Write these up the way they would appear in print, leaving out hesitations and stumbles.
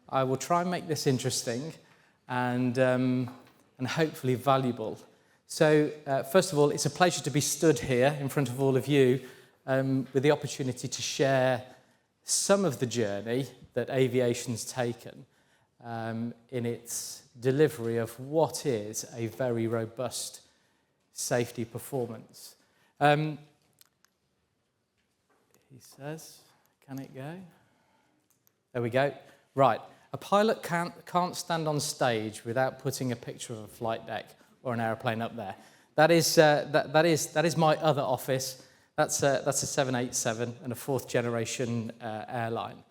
I will try and make this interesting and hopefully valuable. So, first of all, it's a pleasure to be stood here in front of all of you with the opportunity to share some of the journey that aviation's taken in its delivery of what is a very robust safety performance. He says, can it go? There we go. Right. A pilot can't stand on stage without putting a picture of a flight deck or an aeroplane up there. That is my other office. That's a 787 and a fourth generation airline.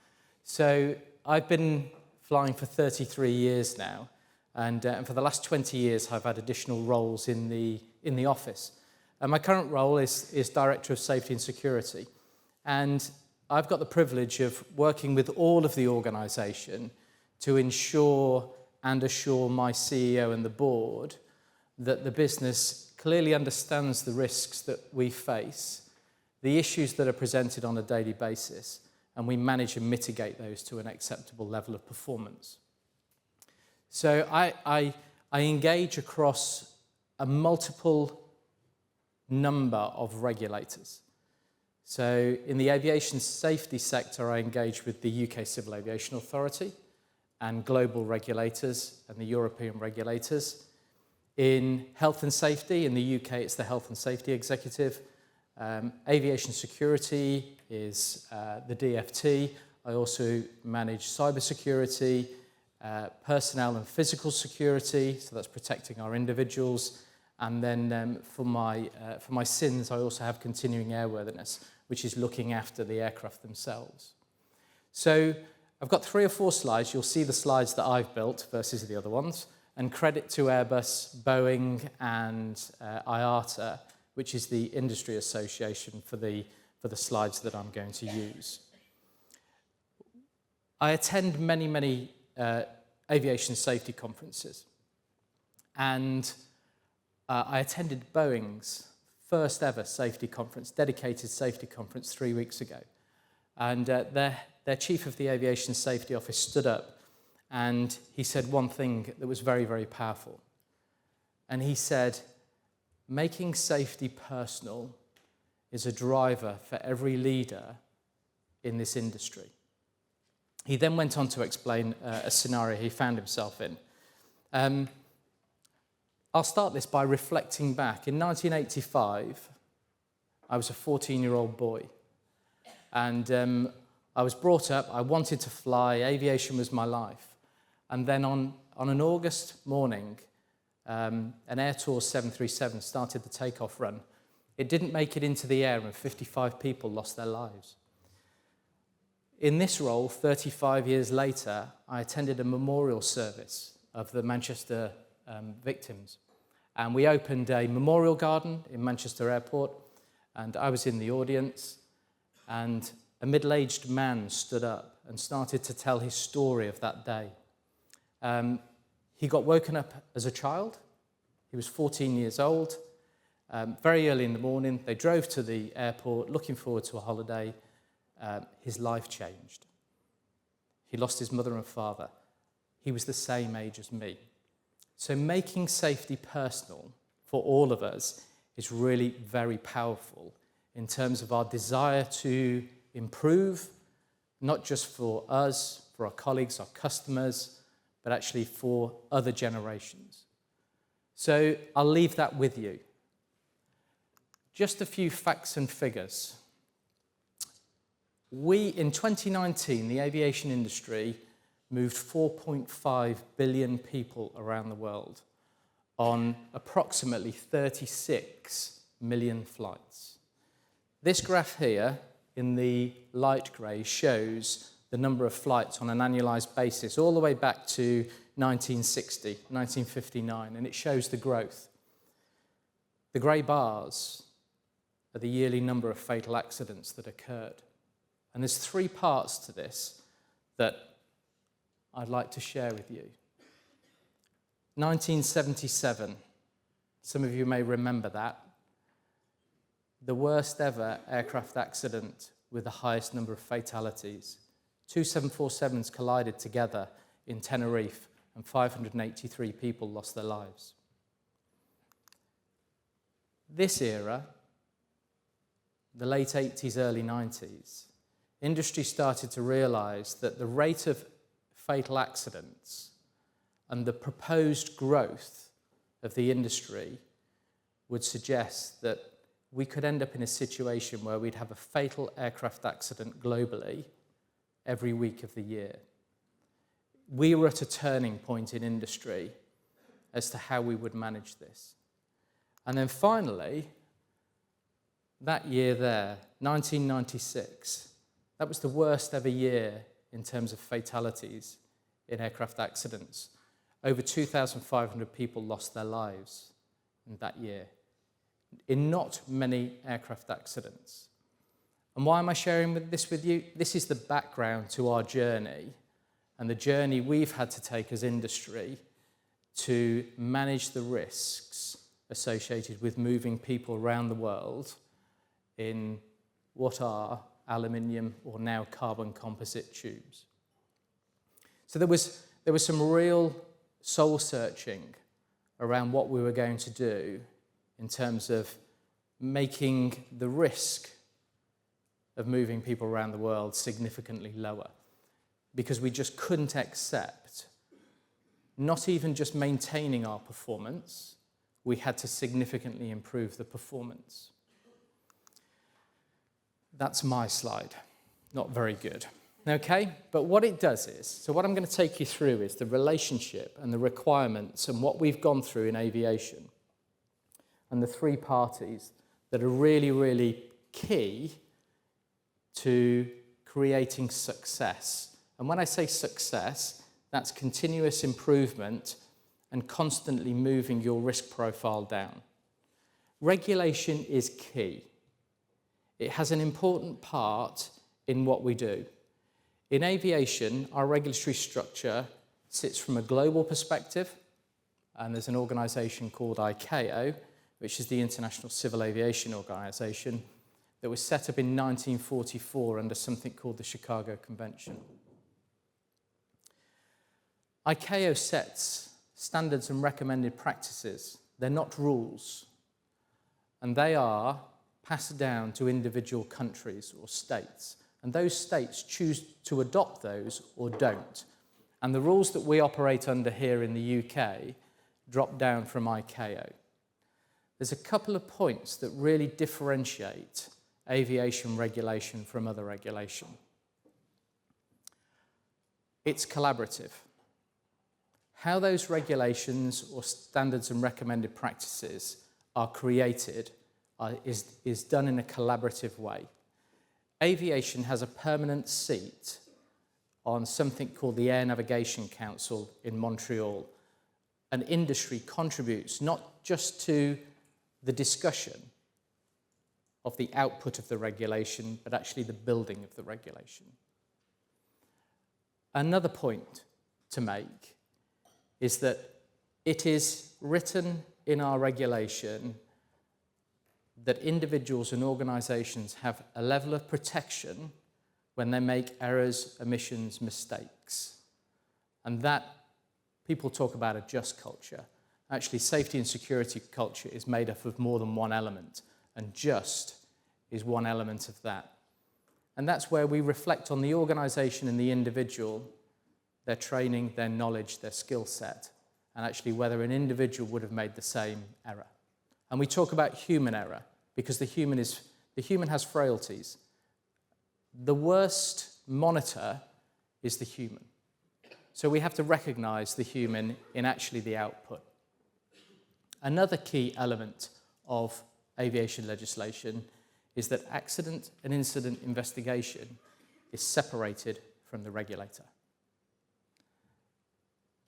So I've been flying for 33 years now, and for the last 20 years I've had additional roles in the office. And my current role is Director of Safety and Security, and I've got the privilege of working with all of the organisation to ensure and assure my CEO and the board that the business clearly understands the risks that we face, the issues that are presented on a daily basis, and we manage and mitigate those to an acceptable level of performance. So I engage across a multiple number of regulators. So in the aviation safety sector, I engage with the UK Civil Aviation Authority and global regulators and the European regulators. In health and safety, in the UK, it's the Health and Safety Executive. Aviation security is the DFT. I also manage cybersecurity, personnel and physical security, so that's protecting our individuals. And then for my sins, I also have continuing airworthiness, which is looking after the aircraft themselves. So I've got 3 or 4 slides. You'll see the slides that I've built versus the other ones. And credit to Airbus, Boeing, and IATA, which is the industry association for the slides that I'm going to use. I attend many aviation safety conferences. And I attended Boeing's first ever safety conference, dedicated safety conference 3 weeks ago. And their chief of the aviation safety office stood up and he said one thing that was very, very powerful. And he said, making safety personal is a driver for every leader in this industry. He then went on to explain a scenario he found himself in. I'll start this by reflecting back. In 1985, I was a 14-year-old boy. And I was brought up, I wanted to fly, aviation was my life. And then on an August morning, an Air Tour 737 started the takeoff run. It didn't make it into the air and 55 people lost their lives. In this role, 35 years later, I attended a memorial service of the Manchester victims. And we opened a memorial garden in Manchester Airport, and I was in the audience, and a middle-aged man stood up and started to tell his story of that day. He got woken up as a child. He was 14 years old. Very early in the morning, they drove to the airport looking forward to a holiday. His life changed. He lost his mother and father. He was the same age as me. So making safety personal for all of us is really very powerful in terms of our desire to improve, not just for us, for our colleagues, our customers, but actually for other generations. So I'll leave that with you. Just a few facts and figures. In 2019, the aviation industry moved 4.5 billion people around the world on approximately 36 million flights. This graph here, in the light grey, shows the number of flights on an annualized basis all the way back to 1960, 1959, and it shows the growth. The grey bars are the yearly number of fatal accidents that occurred. And there's 3 parts to this that I'd like to share with you. 1977, some of you may remember that. The worst ever aircraft accident with the highest number of fatalities. 2 747s collided together in Tenerife, and 583 people lost their lives. This era, the late 80s, early 90s, industry started to realise that the rate of fatal accidents and the proposed growth of the industry would suggest that we could end up in a situation where we'd have a fatal aircraft accident globally every week of the year. We were at a turning point in industry as to how we would manage this. And then finally, that year there, 1996, that was the worst ever year in terms of fatalities in aircraft accidents. Over 2,500 people lost their lives in that year, in not many aircraft accidents. And why am I sharing this with you? This is the background to our journey and the journey we've had to take as industry to manage the risks associated with moving people around the world in what are aluminium or now carbon composite tubes. So there was some real soul searching around what we were going to do in terms of making the risk of moving people around the world significantly lower, because we just couldn't accept not even just maintaining our performance, we had to significantly improve the performance. That's my slide. Not very good. Okay, but what it does is, so what I'm going to take you through is the relationship and the requirements and what we've gone through in aviation and the three parties that are really, really key to creating success. And when I say success, that's continuous improvement and constantly moving your risk profile down. Regulation is key. It has an important part in what we do. In aviation, our regulatory structure sits from a global perspective, and there's an organisation called ICAO, which is the International Civil Aviation Organization, that was set up in 1944 under something called the Chicago Convention. ICAO sets standards and recommended practices. They're not rules, and they are passed down to individual countries or states. And those states choose to adopt those or don't. And the rules that we operate under here in the UK drop down from ICAO. There's a couple of points that really differentiate aviation regulation from other regulation. It's collaborative. How those regulations or standards and recommended practices are created is done in a collaborative way. Aviation has a permanent seat on something called the Air Navigation Council in Montreal. And industry contributes not just to the discussion of the output of the regulation, but actually the building of the regulation. Another point to make is that it is written in our regulation that individuals and organisations have a level of protection when they make errors, omissions, mistakes. And that, people talk about a just culture. Actually, safety and security culture is made up of more than one element, and just is one element of that. And that's where we reflect on the organisation and the individual, their training, their knowledge, their skill set, and actually whether an individual would have made the same error. And we talk about human error, because the human has frailties. The worst monitor is the human. So we have to recognise the human in actually the output. Another key element of aviation legislation is that accident and incident investigation is separated from the regulator.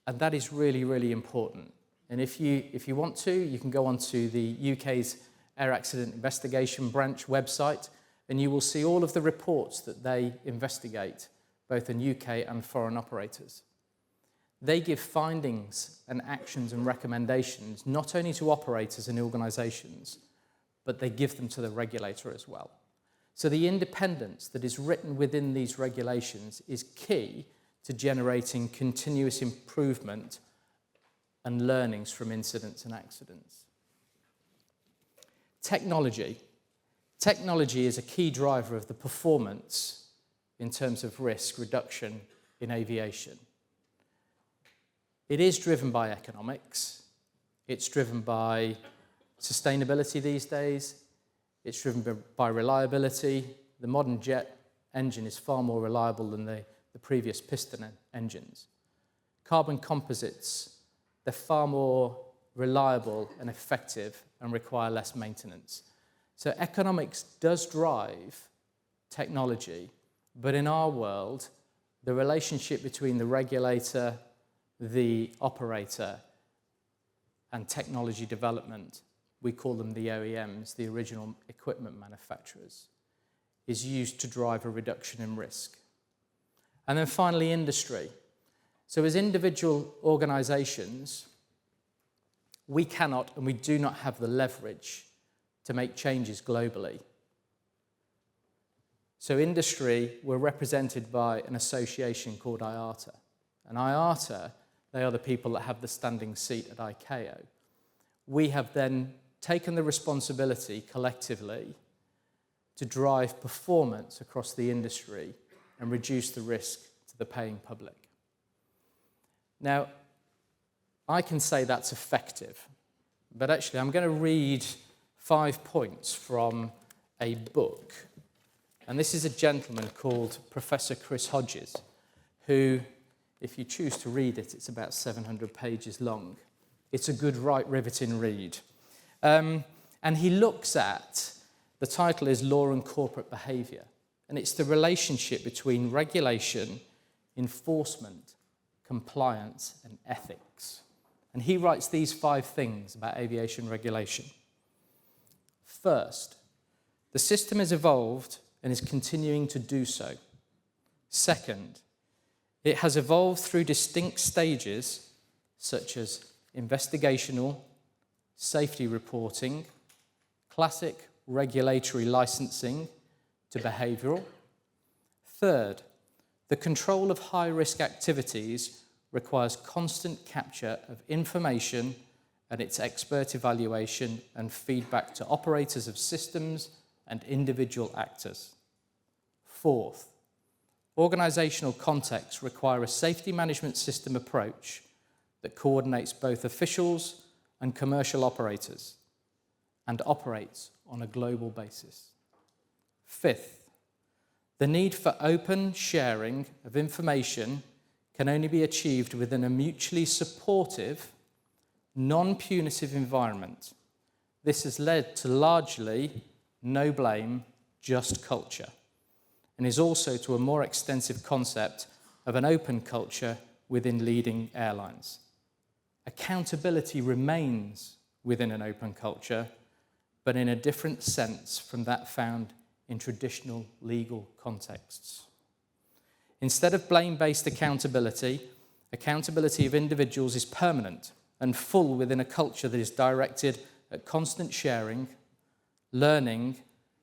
And that is really, really important. And if you want to, you can go onto the UK's Air Accident Investigation Branch website, and you will see all of the reports that they investigate, both in UK and foreign operators. They give findings and actions and recommendations not only to operators and organisations, but they give them to the regulator as well. So the independence that is written within these regulations is key to generating continuous improvement and learnings from incidents and accidents. Technology. Technology is a key driver of the performance in terms of risk reduction in aviation. It is driven by economics. It's driven by sustainability these days. It's driven by reliability. The modern jet engine is far more reliable than the previous piston engines. Carbon composites, they're far more reliable and effective and require less maintenance. So economics does drive technology, but in our world, the relationship between the regulator, the operator, and technology development, we call them the OEMs, the original equipment manufacturers, is used to drive a reduction in risk. And then finally, industry. So as individual organizations, we cannot and we do not have the leverage to make changes globally. So industry, we're represented by an association called IATA. And IATA, they are the people that have the standing seat at ICAO. We have then taken the responsibility collectively to drive performance across the industry and reduce the risk to the paying public. Now, I can say that's effective, but actually I'm going to read 5 points from a book. And this is a gentleman called Professor Chris Hodges, who, if you choose to read it, it's about 700 pages long. It's a good, right, riveting read. And he looks at, the title is Law and Corporate Behaviour, and it's the relationship between regulation, enforcement, compliance, and ethics. And he writes these 5 things about aviation regulation. First, the system has evolved and is continuing to do so. Second, it has evolved through distinct stages such as investigational, safety reporting, classic regulatory licensing to behavioural. Third, the control of high-risk activities requires constant capture of information and its expert evaluation and feedback to operators of systems and individual actors. Fourth, organisational contexts require a safety management system approach that coordinates both officials and commercial operators and operates on a global basis. Fifth, the need for open sharing of information can only be achieved within a mutually supportive, non-punitive environment. This has led to largely no blame, just culture, and is also to a more extensive concept of an open culture within leading airlines. Accountability remains within an open culture, but in a different sense from that found in traditional legal contexts. Instead of blame-based accountability, accountability of individuals is permanent and full within a culture that is directed at constant sharing, learning,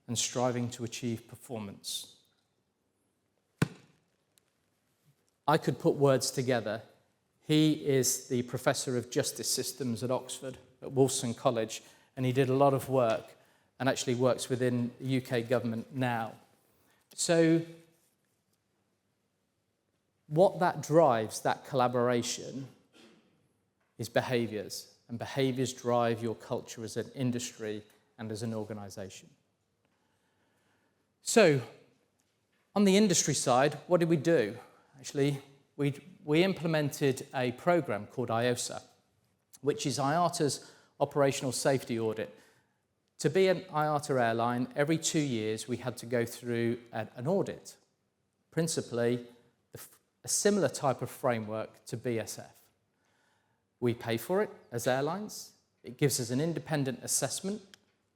and striving to achieve performance. I could put words together. He is the Professor of Justice Systems at Oxford, at Wolfson College, and he did a lot of work and actually works within the UK government now. So what that drives, that collaboration, is behaviours, and behaviours drive your culture as an industry and as an organisation. So, on the industry side, what did we do? Actually, we implemented a program called IOSA, which is IATA's operational safety audit. To be an IATA airline, every 2 years we had to go through an audit, principally a similar type of framework to BSF. We pay for it as airlines. It gives us an independent assessment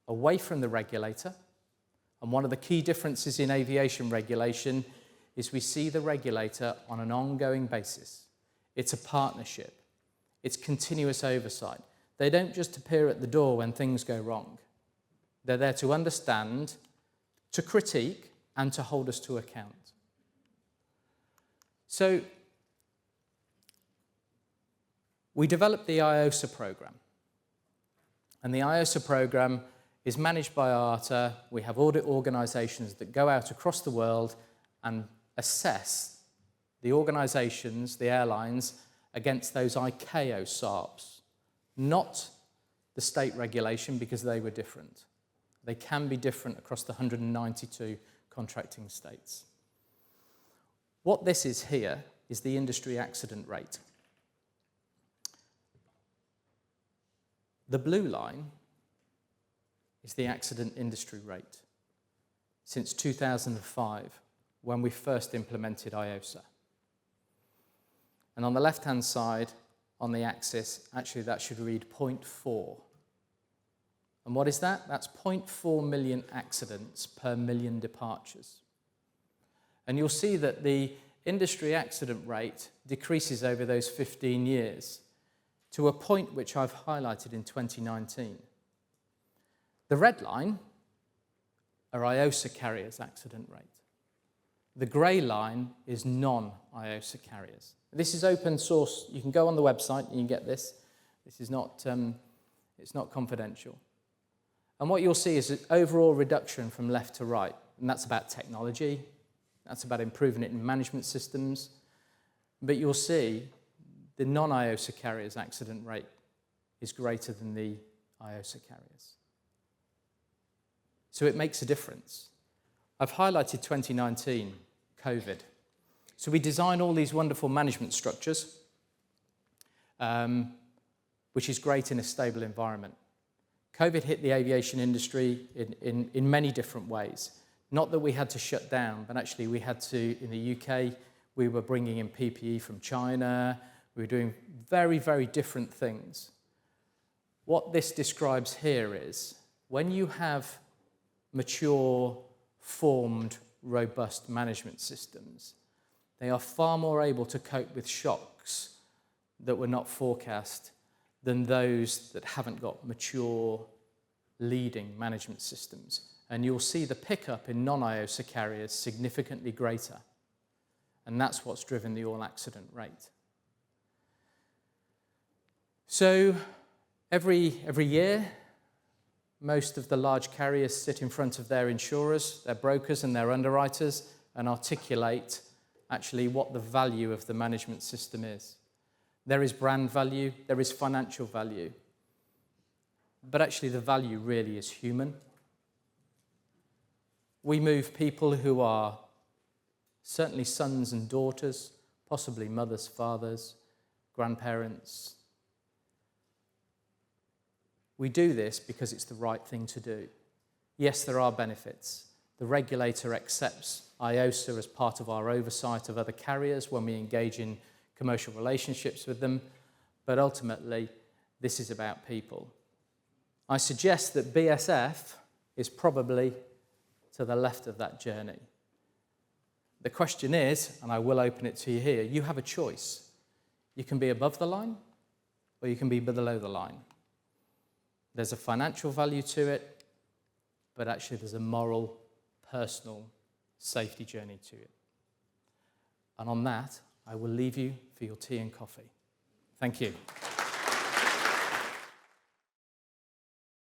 away from the regulator. And one of the key differences in aviation regulation is we see the regulator on an ongoing basis. It's a partnership. It's continuous oversight. They don't just appear at the door when things go wrong. They're there to understand, to critique, and to hold us to account. So We developed the IOSA program. And the IOSA program is managed by IATA. We have audit organizations that go out across the world and assess the organizations, the airlines, against those ICAO SARPs, not the state regulation, because they were different. They can be different across the 192 contracting states. What this is here is the industry accident rate. The blue line is the accident industry rate since 2005, when we first implemented IOSA. And on the left-hand side, on the axis, actually that should read 0.4. And what is that? That's 0.4 million accidents per million departures. And you'll see that the industry accident rate decreases over those 15 years to a point which I've highlighted in 2019. The red line are IOSA carriers' accident rate. The grey line is non-IOSA carriers. This is open source. You can go on the website and you can get this. This is not, it's not confidential. And what you'll see is an overall reduction from left to right. And that's about technology. That's about improving it in management systems. But you'll see the non-IOSA carriers' accident rate is greater than the IOSA carriers. So it makes a difference. I've highlighted 2019, COVID. So we design all these wonderful management structures, which is great in a stable environment. COVID hit the aviation industry in many different ways. Not that we had to shut down, but actually we had to, in the UK, we were bringing in PPE from China. We were doing very, very different things. What this describes here is when you have mature, formed, robust management systems, they are far more able to cope with shocks that were not forecast than those that haven't got mature, leading management systems. And you'll see the pickup in non-IOSA carriers significantly greater. And that's what's driven the all-accident rate. So every year, most of the large carriers sit in front of their insurers, their brokers and their underwriters and articulate actually what the value of the management system is. There is brand value, there is financial value, but actually the value really is human. We move people who are certainly sons and daughters, possibly mothers, fathers, grandparents. We do this because it's the right thing to do. Yes, there are benefits. The regulator accepts IOSA as part of our oversight of other carriers when we engage in commercial relationships with them, but ultimately, this is about people. I suggest that BSF is probably to the left of that journey. The question is, and I will open it to you here, you have a choice. You can be above the line, or you can be below the line. There's a financial value to it, but actually there's a moral, personal safety journey to it. And on that, I will leave you for your tea and coffee. Thank you.